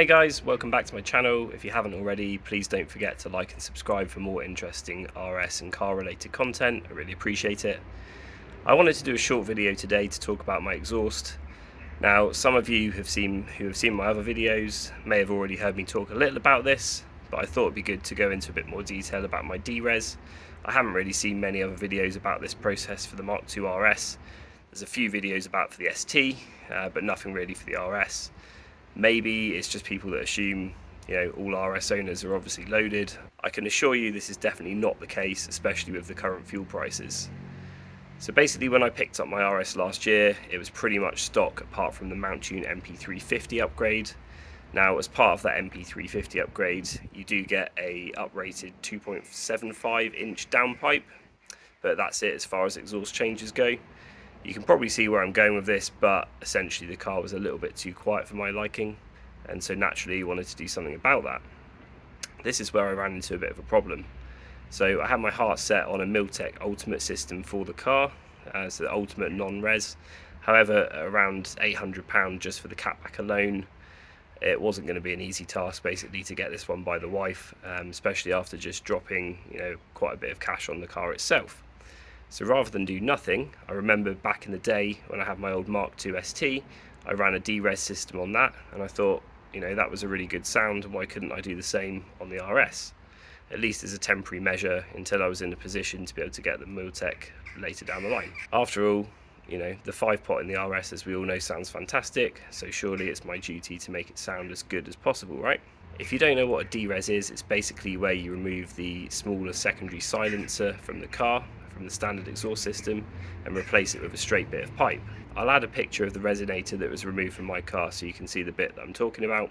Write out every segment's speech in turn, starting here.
Hey guys, welcome back to my channel. If you haven't already, please don't forget to like and subscribe for more interesting RS and car related content. I really appreciate it. I wanted to do a short video today to talk about my exhaust. Now, some of you who have seen my other videos may have already heard me talk a little about this, but I thought it'd be good to go into a bit more detail about my DRes. I haven't really seen many other videos about this process for the MK2 RS. There's a few videos about for the ST, but nothing really for the RS. Maybe it's just people that assume, all RS owners are obviously loaded. I can assure you this is definitely not the case, especially with the current fuel prices. So basically, when I picked up my RS last year, it was pretty much stock apart from the Mountune MK350 upgrade. Now, as part of that MK350 upgrade, you do get a uprated 2.75 inch downpipe, but that's it as far as exhaust changes go. You can probably see where I'm going with this, but essentially the car was a little bit too quiet for my liking, and so naturally wanted to do something about that. This is where I ran into a bit of a problem. So I had my heart set on a Mountune Ultimate system for the car, as the Ultimate non-res. However, around £800 just for the catback alone, it wasn't going to be an easy task basically to get this one by the wife, especially after just dropping quite a bit of cash on the car itself. So rather than do nothing, I remember back in the day when I had my old MK2 ST, I ran a DRes system on that, and I thought, that was a really good sound, and why couldn't I do the same on the RS? At least as a temporary measure until I was in a position to be able to get the Mountune later down the line. After all, the 5-pot in the RS, as we all know, sounds fantastic, so surely it's my duty to make it sound as good as possible, right? If you don't know what a DRes is, it's basically where you remove the smaller secondary silencer from the car, from the standard exhaust system, and replace it with a straight bit of pipe. I'll add a picture of the resonator that was removed from my car so you can see the bit that I'm talking about.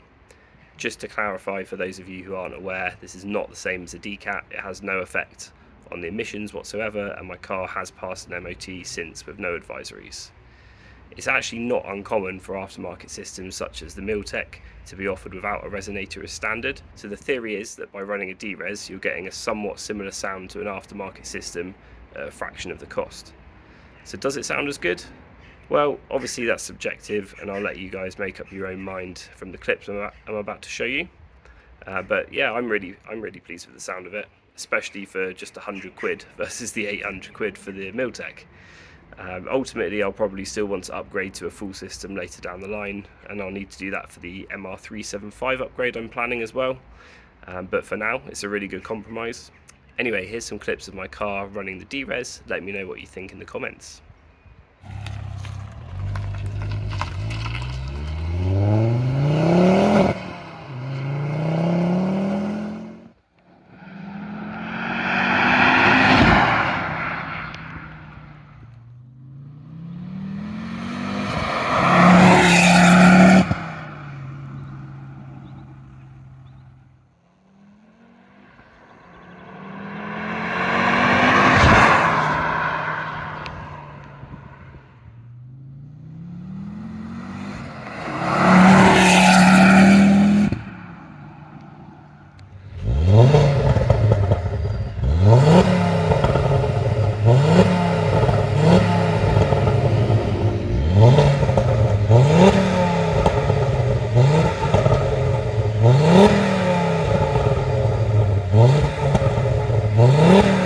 Just to clarify for those of you who aren't aware, this is not the same as a decat. It has no effect on the emissions whatsoever, and my car has passed an MOT since with no advisories. It's actually not uncommon for aftermarket systems such as the Mountune to be offered without a resonator as standard. So the theory is that by running a DRes, you're getting a somewhat similar sound to an aftermarket system at a fraction of the cost. So does it sound as good? Well, obviously that's subjective, and I'll let you guys make up your own mind from the clips I'm about to show you. But yeah, I'm really pleased with the sound of it, especially for just 100 quid versus the 800 quid for the Mountune. Ultimately, I'll probably still want to upgrade to a full system later down the line, and I'll need to do that for the MR375 upgrade I'm planning as well. But for now, it's a really good compromise. Anyway, here's some clips of my car running the DRes. Let me know what you think in the comments. Oh.